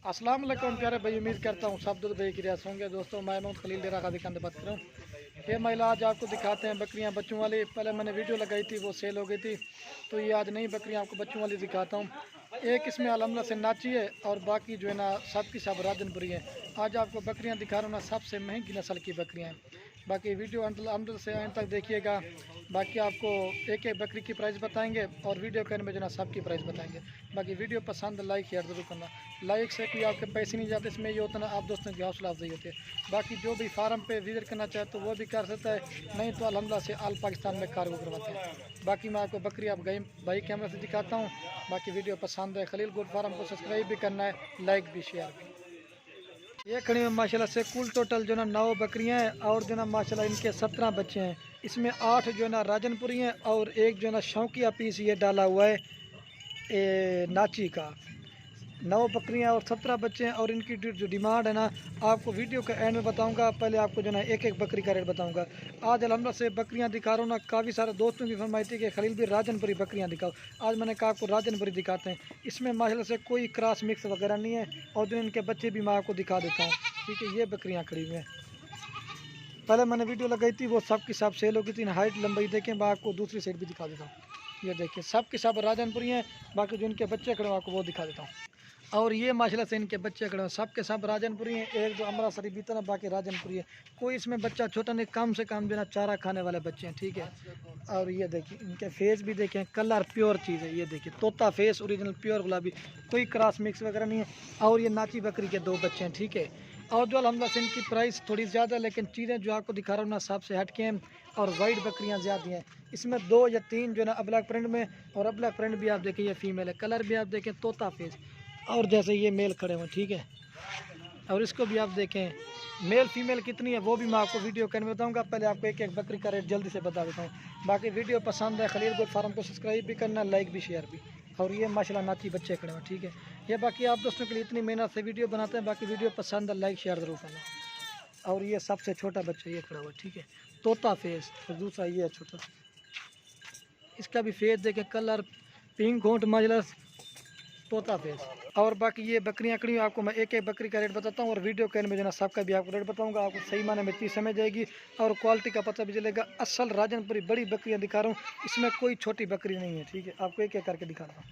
अस्सलाम वालेकुम प्यारे भाई, उम्मीद करता हूँ सब दूध भाई की रियासत होंगे। दोस्तों मैं मोहम्मद खलील डेरा गाजी खान बात कर रहा हूँ। ये महिला आज आपको दिखाते हैं बकरियाँ बच्चों वाली। पहले मैंने वीडियो लगाई थी, वो सेल हो गई थी, तो ये आज नई बकरियाँ आपको बच्चों वाली दिखाता हूँ। एक इसमें अल्हम्दुलिल्लाह से नाची है और बाकी जो है ना सब की सब राजनपुरी है। आज आपको बकरियाँ दिखा रहा हूँ ना, सबसे महंगी नस्ल की बकरियाँ हैं। बाकी वीडियो अंदर से एंड तक देखिएगा। बाकी आपको एक एक बकरी की प्राइस बताएंगे और वीडियो के एंड में जो ना सब की प्राइस बताएंगे। बाकी वीडियो पसंद लाइक शेयर जरूर करना। लाइक से कोई आपके पैसे नहीं जाते, इसमें ये होता है ना आप दोस्तों की हौसला अफजाई होती है। बाकी जो भी फार्म पे विजिट करना चाहे तो वो भी कर सकता है, नहीं तो अल्हम्दुलिल्लाह से आल पाकिस्तान में कार्गो करवाते हैं। बाकी मैं आपको बकरी आप गई भाई कैमरा से दिखाता हूँ। बाकी वीडियो पसंद है खलील गोट फार्म को सब्सक्राइब भी करना है, लाइक भी शेयर भी। ये खड़ी में माशाल्लाह से कुल टोटल जो ना 9 बकरियां हैं और जो ना माशाल्लाह इनके 17 बच्चे हैं। इसमें 8 जो है ना राजनपुरी हैं और एक जो है ना शौकिया पीस ये डाला हुआ है नाची का। 9 बकरियां और 17 बच्चे हैं और इनकी जो डिमांड है ना आपको वीडियो के एंड में बताऊंगा। पहले आपको जो है एक एक बकरी का रेट बताऊंगा। आज अल्हम्दुलिल्लाह से बकरियां दिखा रहा हूँ ना, काफ़ी सारे दोस्तों की फरमाइश थी कि खलील भी राजनपुरी बकरियां दिखाओ। आज मैंने कहा आपको राजनपुरी दिखाते हैं। इसमें माशाल्लाह से कोई क्रॉस मिक्स वगैरह नहीं है और जो इनके बच्चे भी मैं आपको दिखा देता हूँ। ठीक है, ये बकरियाँ खड़ी हुई हैं। पहले मैंने वीडियो लगाई थी, वो सब की सब सेल हो गई थी। हाइट लंबाई देखें, मैं आपको दूसरी साइड भी दिखा देता हूँ। ये देखिए सब के सब राजनपुरी हैं। बाकी जो इनके बच्चे खड़े हैं आपको वो दिखा देता हूँ। और ये माशाल्लाह से इनके बच्चे खड़े हैं, सब के सब राजनपुरी हैं। एक जो अमृतसरी बीतन है, बाकी राजनपुरी है। कोई इसमें बच्चा छोटा नहीं, कम से कम जो ना चारा खाने वाले बच्चे हैं। ठीक है, और ये देखिए इनके फेस भी देखें, कलर प्योर चीज़ है। ये देखिए तोता फेस ओरिजिनल प्योर गुलाबी, कोई क्रॉस मिक्स वगैरह नहीं है। और ये नाची बकरी के 2 बच्चे हैं। ठीक है, और जो अल्हम्दुलिल्लाह से इनकी प्राइस थोड़ी ज़्यादा है, लेकिन चीज़ें जो आपको दिखा रहा हूँ ना सबसे हट के हैं। और वाइट बकरियाँ ज़्यादा हैं, इसमें 2 या 3 जो है ना अब्लैक प्रिंट में। और अब्लैक प्रिंट भी आप देखें, ये फीमेल है। कलर भी आप देखें तोता फेस, और जैसे ये मेल खड़े हुए। ठीक है, और इसको भी आप देखें मेल फीमेल कितनी है वो भी मैं आपको वीडियो के में बताऊंगा। पहले आपको एक एक बकरी का रेट जल्दी से बता देता हूँ। बाकी वीडियो पसंद है खलील गोट फार्म को सब्सक्राइब भी करना, लाइक भी शेयर भी। और ये माशाल्लाह नाची बच्चे खड़े हुए। ठीक है, ये बाकी आप दोस्तों के लिए इतनी मेहनत से वीडियो बनाते हैं। बाकी वीडियो पसंद है लाइक शेयर ज़रूर करना। और ये सबसे छोटा बच्चा ये खड़ा हुआ। ठीक है, तोता फेस। और दूसरा ये है छोटा, इसका भी फेस देखें, कलर पिंक होंठ माशाल्लाह तोता फेस। और बाकी ये बकरियाँ कड़ी आपको मैं एक एक बकरी का रेट बताता हूँ और वीडियो के एंड में जो ना सबका भी आपको रेट बताऊँगा। आपको सही माने में चीज़ समझ जाएगी और क्वालिटी का पता भी चलेगा। असल राजनपुरी बड़ी बकरियाँ दिखा रहा हूँ, इसमें कोई छोटी बकरी नहीं है। ठीक है, आपको एक एक करके दिखा रहा हूँ।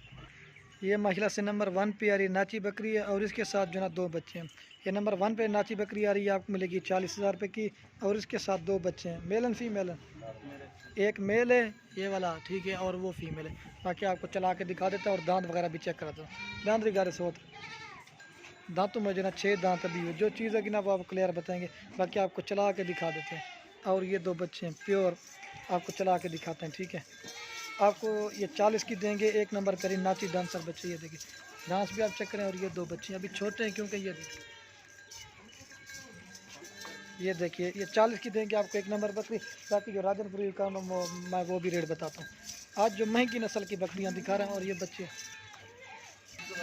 ये माशाल्लाह से नंबर 1 पे आ रही नाची बकरी है और इसके साथ जो ना 2 बच्चे हैं। ये नंबर 1 पे नाची बकरी आ रही है, आपको मिलेगी 40,000 रुपये की और इसके साथ 2 बच्चे हैं। मेल एंड फीमेल है, एक मेल है ये वाला। ठीक है, और वो फीमेल है। बाकी आपको चला के दिखा देता हूँ और दांत वगैरह भी चेक कराता हूँ। दांत रिगारे से होता दांतों में जो ना 6 दांत अभी है। जो चीज़ है कि ना वो आपको क्लियर बताएंगे। बाकी आपको चला के दिखा देते हैं। और ये 2 बच्चे हैं प्योर, आपको चला के दिखाते हैं। ठीक है, आपको ये 40 की देंगे। एक नंबर पर नाची डांसर बच्चे, ये देखिए डांस भी आप चेक करें। और ये 2 बच्चे अभी छोटे हैं क्योंकि ये देखिए ये 40 की देंगे आपको, एक नंबर बकरी। बाकी जो राजनपुरी का मैं वो भी रेट बताता हूँ। आज जो महंगी नस्ल की बकरियाँ दिखा रहे हैं। और ये बच्चे,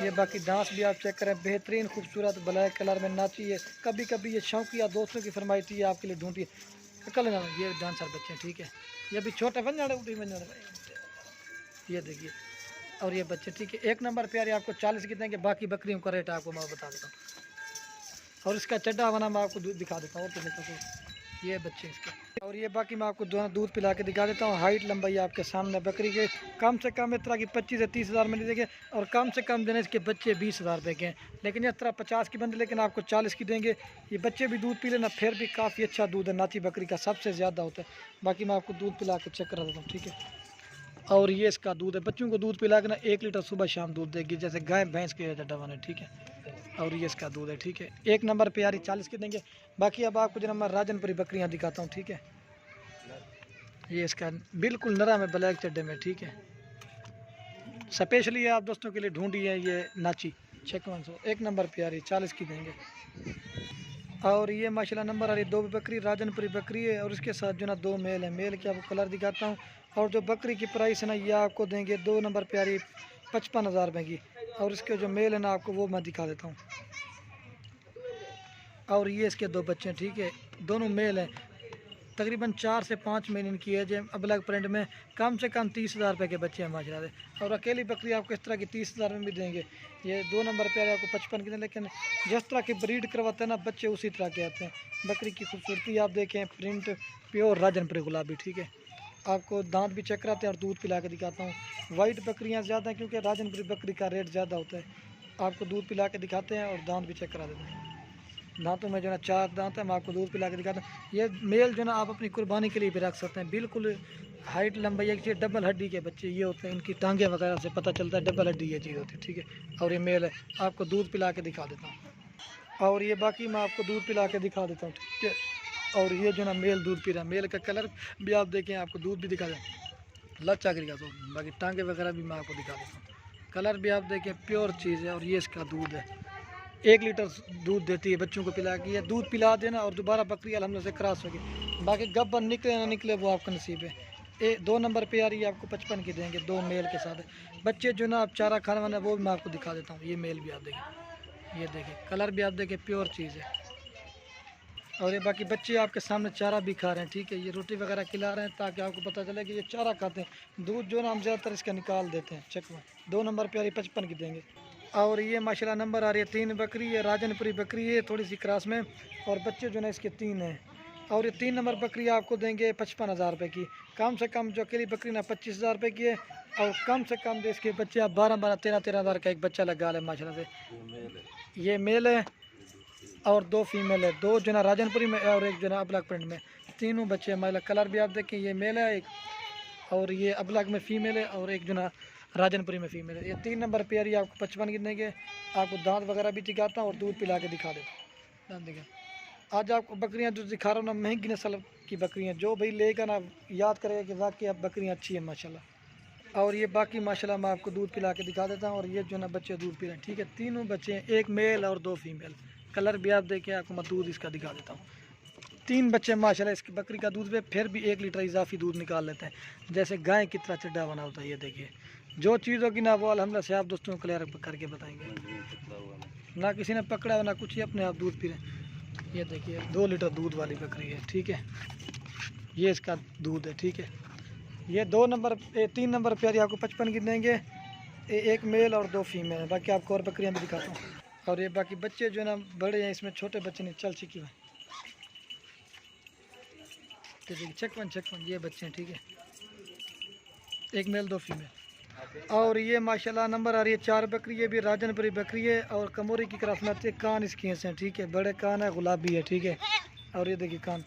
ये बाकी डांस भी आप चेक करें, बेहतरीन खूबसूरत ब्लैक कलर में नाची है। कभी कभी ये शौकिया दोस्तों की फरमाइश थी आपके लिए ढूंढी कल ना। ये डांसर बच्चे हैं। ठीक है, ये भी छोटे बन जाने उठी बन जाने। ये देखिए, और ये बच्चे। ठीक है, एक नंबर प्यारे आपको 40 की देंगे। बाकी बकरियों का रेट आपको मैं बता देता हूँ और इसका चड्डा बना मैं आपको दिखा देता हूँ। और तो ये बच्चे इसके, और ये बाकी मैं आपको दोनों दूध पिला के दिखा देता हूँ। हाइट लंबाई आपके सामने बकरी के कम से कम इस तरह की 25 से 30,000 में देंगे और कम से कम देने इसके बच्चे 20,000 रुपये के हैं। लेकिन इस तरह 50 की बंद, लेकिन आपको 40 की देंगे। ये बच्चे भी दूध पी लेना, फिर भी काफ़ी अच्छा दूध है। नाची बकरी का सबसे ज़्यादा होता है। बाकी मैं आपको दूध पिला के चेक करा देता हूँ। ठीक है, और ये इसका दूध है, बच्चों को दूध पिला के ना 1 लीटर सुबह शाम दूध देगी, जैसे गाय भैंस के चड्डा बने। ठीक है, और ये इसका दूध है। ठीक है, एक नंबर पे यारी 40 के देंगे। बाकी अब आपको जो मैं राजनपुरी बकरियां दिखाता हूँ। ठीक है, ये इसका बिल्कुल नरम है, ब्लैक चड्डे में। ठीक है, स्पेशली आप दोस्तों के लिए ढूंढी है ये नाची 5600, एक नंबर पे यारी 40 की देंगे। और ये माशाल्लाह नंबर आ रही 2 बकरी राजनपुरी बकरी है और इसके साथ जो ना 2 मेल है। मेल के आपको कलर दिखाता हूँ। और जो बकरी की प्राइस है ना ये आपको देंगे 2 नंबर पे आ रही 55,000 रुपये की। और इसके जो मेल है ना आपको वो मैं दिखा देता हूँ। और ये इसके 2 बच्चे हैं। ठीक है, दोनों मेल हैं। तकरीबन 4 से 5 महीने की एज है। अबलग प्रिंट में कम से कम 30,000 रुपये के बच्चे हैं माशाल्लाह से। और अकेली बकरी आपको इस तरह की 30,000 में भी देंगे। ये 2 नंबर पे आपको 55 के दें, लेकिन जिस तरह की ब्रीड करवाते हैं ना बच्चे उसी तरह के आते हैं। बकरी की खूबसूरती आप देखें, प्रिंट प्योर राजनपुरी गुलाबी, ठीक है। आपको दांत भी चेक कराते हैं और दूध पिला के दिखाता हूँ। वाइट बकरियाँ ज़्यादा हैं क्योंकि राजनपुरी बकरी का रेट ज़्यादा होता है। आपको दूध पिला के दिखाते हैं और दांत भी चेक करा देते हैं। दांतों में जो है 4 दांत है, मैं आपको दूध पिला के दिखाता हूँ। ये मेल जो है ना आप अपनी कुर्बानी के लिए भी रख सकते हैं। बिल्कुल हाइट लंबाई एक चीज़, डबल हड्डी के बच्चे ये होते हैं, इनकी टांगे वगैरह से पता चलता है डबल हड्डी ये चीज़ होती है, ठीक है। और ये मेल है, आपको दूध पिला के दिखा देता हूँ। और ये बाकी मैं आपको दूध पिला के दिखा देता हूँ, ठीक है। और ये जो ना मेल दूध पी रहा है, मेल का कलर भी आप देखें, आपको दूध भी दिखा दें लच्चा करेगा। तो बाकी टांगे वगैरह भी मैं आपको दिखा देता हूँ। कलर भी आप देखें प्योर चीज़ है। और ये इसका दूध है, 1 लीटर दूध देती है बच्चों को पिला के। ये दूध पिला देना और दोबारा बकरी अल्हम्दुलिल्लाह से क्रॉस होगी। बाकी गब्बर निकले ना निकले वो आपका नसीब है। 2 नंबर पे आ रही है, आपको 55 की देंगे 2 मेल के साथ। बच्चे जो ना आप चारा खाने वाला वो भी मैं आपको दिखा देता हूँ। ये मेल भी आप देखें, ये देखें कलर भी आप देखें प्योर चीज़ है। और ये बाकी बच्चे आपके सामने चारा भी खा रहे हैं, ठीक है। ये रोटी वगैरह खिला रहे हैं ताकि आपको पता चले कि ये चारा खाते हैं। दूध जो ना हम ज़्यादातर इसका निकाल देते हैं। चेक में 2 नंबर पे आ रही 55 की देंगे। और ये माशाल्लाह नंबर आ रही है 3 बकरी है, राजनपुरी बकरी है थोड़ी सी क्रॉस में। और बच्चे जो ना इसके 3 हैं। और ये 3 नंबर बकरी आपको देंगे 55,000 रुपये की। कम से कम जो अकेली बकरी ना 25,000 रुपये की है। और कम से कम जो इसके बच्चे आप 12-12, 13-13 हज़ार का एक बच्चा लगा लें माशाल्लाह से। ये मेल है और 2 फीमेल है, 2 जो ना राजनपुरी में और एक जो ना अबलग प्रिंट में। तीनों बच्चे माशाल्लाह, कलर भी आप देखें, ये मेल है एक, और ये अबलग में फ़ीमेल है, और एक जो ना राजनपुरी में फ़ीमेल है। ये 3 नंबर पे यारी आपको 55 की देंगे। आपको दांत वगैरह भी दिखाता हूँ और दूध पिला के दिखा देता हूँ। दांत दिखा, आज आपको बकरियाँ जो दिखा रहा हूँ ना महंगी नस्ल की बकरियाँ, जो भाई लेगा ना याद करेगा कि वाकई अब बकरियाँ अच्छी है माशाल्लाह। और ये बाकी माशाल्लाह मैं आपको दूध पिला के दिखा देता हूँ। और ये जो ना बच्चे दूध पी रहे हैं, ठीक है। तीनों बच्चे हैं, 1 मेल और 2 फीमेल। कलर भी आप देखें, आपको मैं दूध इसका दिखा देता हूँ। 3 बच्चे माशाल्लाह इसकी बकरी का दूध पे फिर भी 1 लीटर इजाफी दूध निकाल लेते हैं, जैसे गाय की तरह चड्डा बना होता है। ये देखिए जो चीज़ होगी ना वो अल्हम्दुलिल्लाह से आप दोस्तों को क्लियर करके बताएंगे। ना किसी ने पकड़ा हो ना कुछ, ही अपने आप दूध पी रहे हैं। ये देखिए 2 लीटर दूध वाली बकरी है, ठीक है। ये इसका दूध है, ठीक है। ये 2 नंबर 3 नंबर पे आपको 55 की देंगे। 1 मेल और 2 फीमेल है। बाकी आपको और बकरियाँ भी दिखाता हूँ। और ये बाकी बच्चे जो है ना बड़े हैं, इसमें छोटे बच्चे नहीं, चल चिकी में चकवन ये बच्चे हैं, ठीक है। 1 मेल 2 फीमेल। और ये माशाल्लाह नंबर आ रही है 4 बकरी, ये भी राजनपुरी बकरी है और कमोरी की क्रॉस में आती है। कान इसकी ऐसे हैं, ठीक है, बड़े कान है, गुलाबी है, ठीक है। और ये देखिए कान।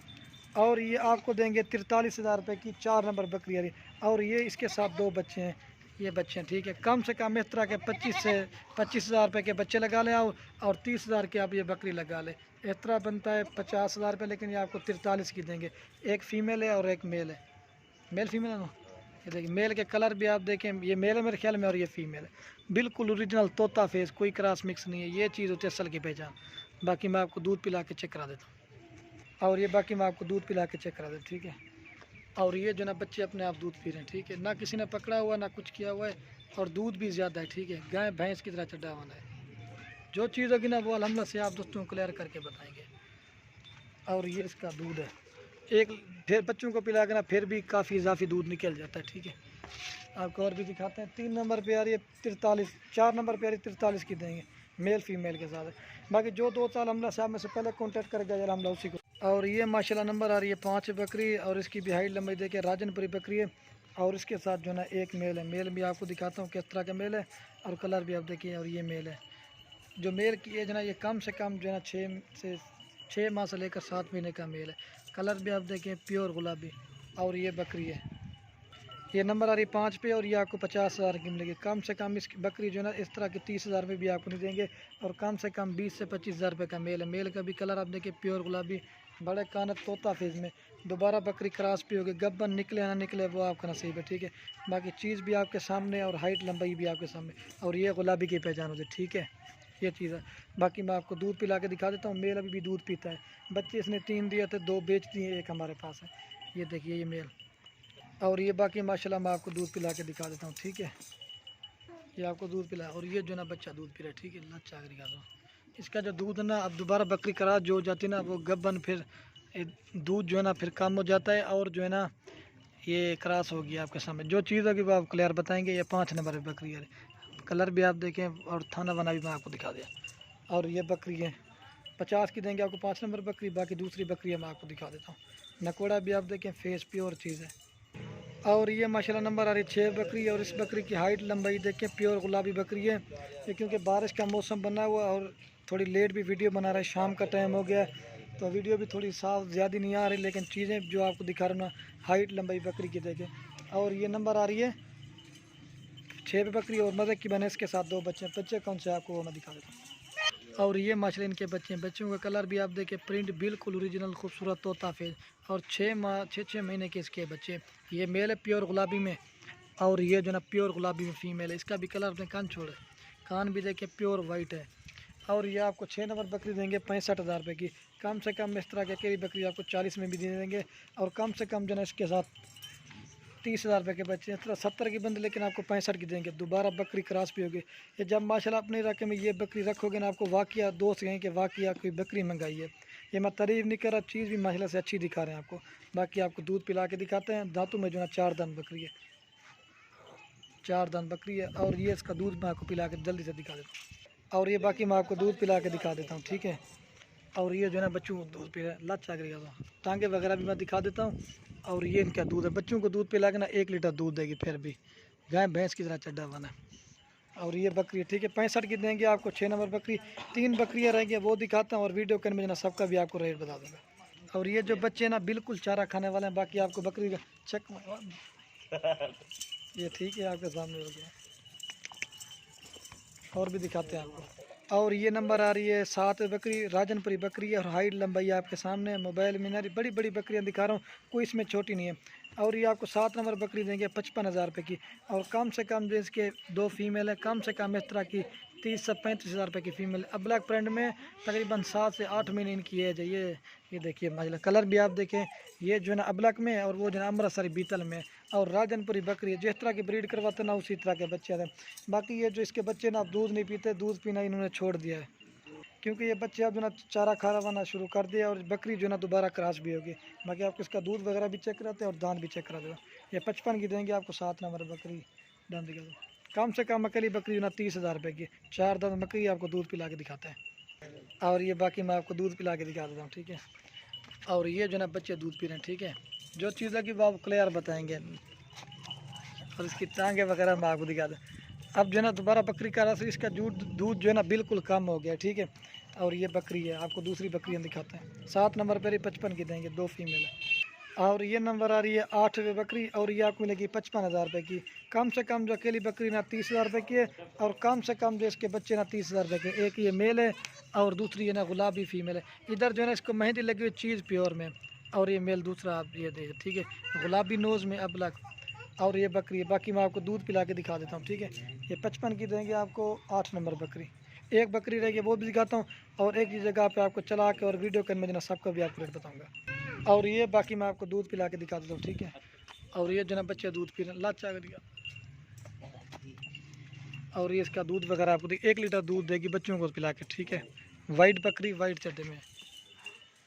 और ये आपको देंगे 43,000 रुपये की 4 नंबर बकरी आ रही है। और ये इसके साथ 2 बच्चे हैं, ये बच्चे हैं, ठीक है। कम से कम इस तरह के 25 से 25,000 रुपये के बच्चे लगा लें और 30,000 की आप ये बकरी लगा लें। इस तरह बनता है 50,000 रुपये, लेकिन ये आपको 43 की देंगे। 1 फीमेल है और 1 मेल है, मेल फीमेल है ना। ये देखिए मेल के कलर भी आप देखें, ये मेल है मेरे ख्याल में और ये फीमेल है। बिल्कुल ओरिजिनल तोता फेस, कोई क्रॉस मिक्स नहीं है। ये चीज़ होती है असल की पहचान। बाकी मैं आपको दूध पिला के चेक करा देता हूँ। और ये बाकी मैं आपको दूध पिला के चेक करा देता, ठीक है। और ये जो ना बच्चे अपने आप दूध पी रहे हैं, ठीक है। ना किसी ने पकड़ा हुआ ना कुछ किया हुआ है। और दूध भी ज़्यादा है, ठीक है। गाय भैंस की तरह चढ़ा हुआ है। जो चीज़ होगी ना वो अल्हम्दुलिल्लाह से आप दोस्तों को क्लियर करके बताएंगे। और ये इसका दूध है, एक फिर बच्चों को पिला के ना फिर भी काफ़ी इजाफी दूध निकल जाता है, ठीक है। आपको और भी दिखाते हैं। 3 नंबर पे आ रही है 43, 4 नंबर पे आ रही है 43 की देंगे, मेल फीमेल के साथ। बाकी जो 2 साल हमला साहब में से पहले कॉन्टैक्ट कर गया हमला उसी को। और ये माशाल्लाह नंबर आ रही है 5 बकरी, और इसकी भी हाइट लंबाई देखिए राजनपुरी बकरी है। और इसके साथ जो ना 1 मेल है। मेल भी आपको दिखाता हूँ किस तरह का मेल है, और कलर भी आप देखिए। और ये मेल है, जो मेल की एज ना ये कम से कम जो है ना 6 माह से लेकर 7 महीने का मेल है। कलर भी आप देखें प्योर गुलाबी। और ये बकरी है, ये नंबर आ रही 5 पे, और ये आपको 50,000 की मिलेगी। कम से कम इस बकरी जो है ना इस तरह की 30,000 में भी आपको नहीं देंगे। और कम से कम 20 से 25,000 रुपये का मेल है। मेल का भी कलर आप देखिए प्योर गुलाबी, बड़े कानत तोता फेज में। दोबारा बकरी क्रॉस भी होगी, गब्बन निकले ना निकले वो आपका नसीब है, ठीक है। बाकी चीज़ भी आपके सामने और हाइट लंबाई भी आपके सामने। और ये गुलाबी की पहचान होती है, ठीक है। ये चीज़ है। बाकी मैं आपको दूध पिला के दिखा देता हूँ। मेल अभी भी दूध पीता है। बच्चे इसने 3 दिए थे, 2 बेच दिए, 1 हमारे पास है। ये देखिए ये मेल। और ये बाकी माशाल्लाह मैं आपको दूध पिला के दिखा देता हूँ, ठीक है। ये आपको दूध पिला, और ये जो ना बच्चा दूध पी रहा है, ठीक है। लच्चा दिखा दो इसका जो दूध ना अब दोबारा बकरी करा जो जाती ना वो गब्बन फिर दूध जो है ना फिर कम हो जाता है, और जो है ना ये क्रॉस होगी आपके सामने। जो चीज़ होगी वो आप क्लियर बताएंगे। ये 5 नंबर की बकरी है, कलर भी आप देखें और थाना बना भी मैं आपको दिखा दिया। और ये बकरी है 50 की देंगे आपको 5 नंबर बकरी। बाकी दूसरी बकरी है मैं आपको दिखा देता हूँ। नकोड़ा भी आप देखें, फेस प्योर चीज़ है। और ये माशाल्लाह नंबर आ रही 6 बकरी। और इस बकरी की हाइट लंबाई देखें, प्योर गुलाबी बकरी है। ये क्योंकि बारिश का मौसम बना हुआ और थोड़ी लेट भी वीडियो बना रहा है, शाम का टाइम हो गया, तो वीडियो भी थोड़ी साफ ज़्यादा नहीं आ रही, लेकिन चीज़ें जो आपको दिखा रहा हूँ ना, हाइट लंबाई बकरी की देखें। और ये नंबर आ रही है 6 पे बकरी, और मदद की बने इसके साथ 2 बच्चे। बच्चे कौन से आपको वो मैं दिखा देता हूँ। और ये माशाल्लाह इनके बच्चे हैं। बच्चों का कलर भी आप देखें, प्रिंट बिल्कुल ओरिजिनल खूबसूरत तोता फेज। और 6 महीने के इसके बच्चे। ये मेल है प्योर गुलाबी में, और ये जो ना प्योर गुलाबी में फीमेल है। इसका भी कलर अपने कान छोड़े, कान भी देखें प्योर वाइट है। और ये आपको 6 नंबर बकरी देंगे 65,000 रुपये की। कम से कम इस तरह की अकेली बकरी आपको 40 में भी दे देंगे। और कम से कम जो ना इसके साथ 30,000 रुपये के बच्चे, इस तरह 70 की बंद, लेकिन आपको 65 की देंगे। दोबारा बकरी क्रॉस भी होगी। ये जब माशाल्लाह अपने इलाके में ये बकरी रखोगे ना, आपको वाकया दोस्त कहें कि वाकया कोई बकरी मंगाई है। ये मैं तारीफ नहीं कर रहा, चीज़ भी माशाल्लाह से अच्छी दिखा रहे हैं आपको। बाकी आपको दूध पिला के दिखाते हैं। दांतों में जो है 4 दांत बकरी है, 4 दांत बकरी है। और ये इसका दूध मैं आपको पिला के जल्दी से दिखा देता हूँ। और ये बाकी मैं आपको दूध पिला के दिखा देता हूँ, ठीक है। और ये जो है ना बच्चों को दूध पी रहा है, लच आ गई तो टांगे वगैरह भी मैं दिखा देता हूँ। और ये इनका दूध है, बच्चों को दूध पिला के ना 1 लीटर दूध देगी, फिर भी गाय भैंस की तरह चड्डा बना। और ये बकरी ठीक है 65 की देंगे आपको 6 नंबर बकरी। 3 बकरियाँ रहेंगी वो दिखाता हूँ, और वीडियो के में ना सबका भी आपको रेट बता दूँगा। और ये जो बच्चे ना बिल्कुल चारा खाने वाले हैं। बाकी आपको बकरी का चेक ये ठीक है आपके सामने हो गया, और भी दिखाते हैं आपको। और ये नंबर आ रही है 7 बकरी, राजनपुरी बकरी है। और हाइट लंबाई आपके सामने मोबाइल में नारी बड़ी बड़ी बकरियां दिखा रहा हूँ, कोई इसमें छोटी नहीं है। और ये आपको 7 नंबर बकरी देंगे 55,000 रुपये की। और कम से कम जो इसके 2 फीमेल है, कम से कम इस तरह की 30 से 35,000 रुपये की फीमेल। अब ब्लैक प्रिंट में तकरीबन 7 से 8 महीने इनकी एज है। ये देखिए माशाल्लाह कलर भी आप देखें, ये जो है ना अबलक में, और वो जो है अमृतसरी बीतल में। और राजनपुरी बकरी है, जिस तरह की ब्रीड करवाते ना उसी तरह के बच्चे हैं। बाकी ये जो इसके बच्चे ना अब दूध नहीं पीते, दूध पीना इन्होंने छोड़ दिया है, क्योंकि ये बच्चे अब जो ना चारा खाना शुरू कर दिया। और बकरी जो ना दोबारा क्रॉस भी होगी। बाकी आपको इसका दूध वगैरह भी चेक कराते हैं और दांत भी चेक करा देगा। ये 55 की देंगे आपको 7 नंबर बकरी। दांत दिखा दो, कम से कम अकेली बकरी जो ना 30,000 रुपये की। 4 दांत बकरी आपको दूध पिला के दिखाते हैं। और ये बाकी मैं आपको दूध पिला के दिखा देता हूँ, ठीक है। और ये जो ना बच्चे दूध पी रहे हैं, ठीक है। जो चीज़ है कि वो आप क्लियर बताएंगे। और इसकी टांगे वगैरह मैं आपको दिखा दूँ। अब जो है ना दोबारा बकरी का रस, इसका दूध जो है ना बिल्कुल कम हो गया, ठीक है। और ये बकरी है, आपको दूसरी बकरियाँ दिखाते हैं। 7 नंबर पर ही 55 की देंगे, 2 फीमेल है। और ये नंबर आ रही है 8वीं बकरी, और ये आपको मिलेगी 55,000 रुपये की। कम से कम जो अकेली बकरी ना 30,000 रुपये की है। और कम से कम जो इसके बच्चे ना 30,000 रुपये के। एक ये मेल है और दूसरी है ना गुलाबी फीमेल है। इधर जो है ना इसको मेहंदी लगी हुई चीज़ प्योर में। और ये मेल दूसरा आप ये देखिए, ठीक है, गुलाबी नोज़ में अबलक। और ये बकरी है, बाकी मैं आपको दूध पिला के दिखा देता हूँ, ठीक है। ये 55 की देंगे आपको 8 नंबर बकरी। एक बकरी रहेगी वो भी दिखाता हूँ, और एक ही जगह पे आपको चला के और वीडियो करने में जना सबका भी आपको रेट बताऊँगा। और ये बाकी मैं आपको दूध पिला के दिखा देता हूँ, ठीक है। और ये जना बच्चे दूध पी रहे हैं, लाचा दिया। और ये इसका दूध वगैरह आपको 1 लीटर दूध देगी बच्चों को पिला के, ठीक है। वाइट बकरी, वाइट चड्डे में।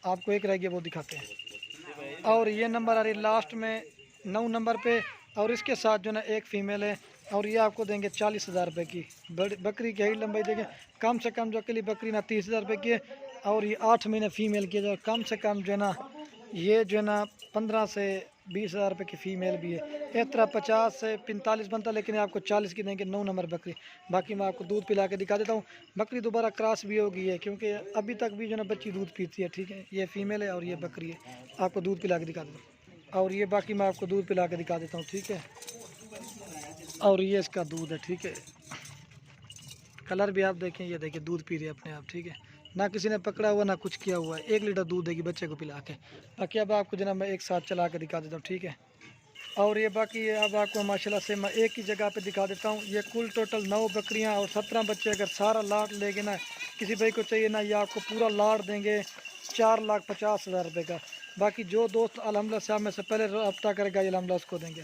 आपको एक रहेगी वो दिखाते हैं। और ये नंबर आ रही लास्ट में 9 नंबर पे। और इसके साथ जो ना एक फ़ीमेल है। और ये आपको देंगे 40,000 रुपये की। बड़ी बकरी की हाइट लंबाई देंगे, कम से कम जो अकेली बकरी ना 30,000 रुपये की है। और ये 8 महीने फ़ीमेल की है। कम से कम जो है ना ये जो है ना 15 से 20,000 रुपये की फ़ीमेल भी है। इस तरह 50 से 45 बनता, लेकिन आपको 40 की देंगे 9 नंबर बकरी। बाकी मैं आपको दूध पिला के दिखा देता हूँ। बकरी दोबारा क्रॉस भी हो गई है, क्योंकि अभी तक भी जो ना बच्ची दूध पीती है, ठीक है। ये फ़ीमेल है और ये बकरी है। आपको दूध पिला के दिखा देता हूँ। और ये बाकी मैं आपको दूध पिला के दिखा देता हूँ, ठीक है। और ये इसका दूध है, ठीक है। कलर भी आप देखें, ये देखिए दूध पी रही है अपने आप, ठीक है। ना किसी ने पकड़ा हुआ ना कुछ किया हुआ है। 1 लीटर दूध देगी बच्चे को पिला के। बाकी अब आपको जना मैं एक साथ चला के दिखा देता हूँ, ठीक है। और ये बाकी ये अब आपको माशाल्लाह से मैं एक ही जगह पे दिखा देता हूँ। ये कुल टोटल 9 बकरियाँ और 17 बच्चे। अगर सारा लाट लेंगे ना, किसी भाई को चाहिए ना, ये आपको पूरा लाट देंगे 4,50,000 रुपये का। बाकी जो दोस्त अल्हम्दुलिल्लाह से में से पहले रब्ता करेगा ये अल्हम्दुलिल्लाह उसको देंगे।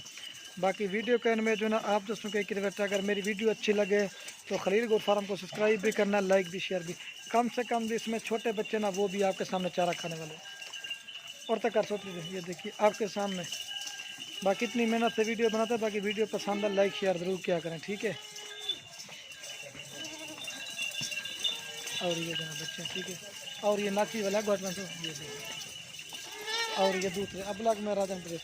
बाकी वीडियो के में जो ना आप दोस्तों के रिक्वेस्ट है, अगर मेरी वीडियो अच्छी लगे तो खलील गोट फार्म को सब्सक्राइब भी करना, लाइक भी, शेयर भी। कम से कम भी इसमें छोटे बच्चे ना वो भी आपके सामने चारा खाने वाले। और तक कर सोच लीजिए, ये देखिए आपके सामने। बाकी इतनी मेहनत से वीडियो बनाते हैं, बाकी वीडियो पसंद है लाइक शेयर ज़रूर किया करें, ठीक है। और ये देना बच्चे, ठीक है। और ये नाची वाला गवर्नमेंट, ये देखिए। और ये दूसरे अब लग में राजन प्रदेश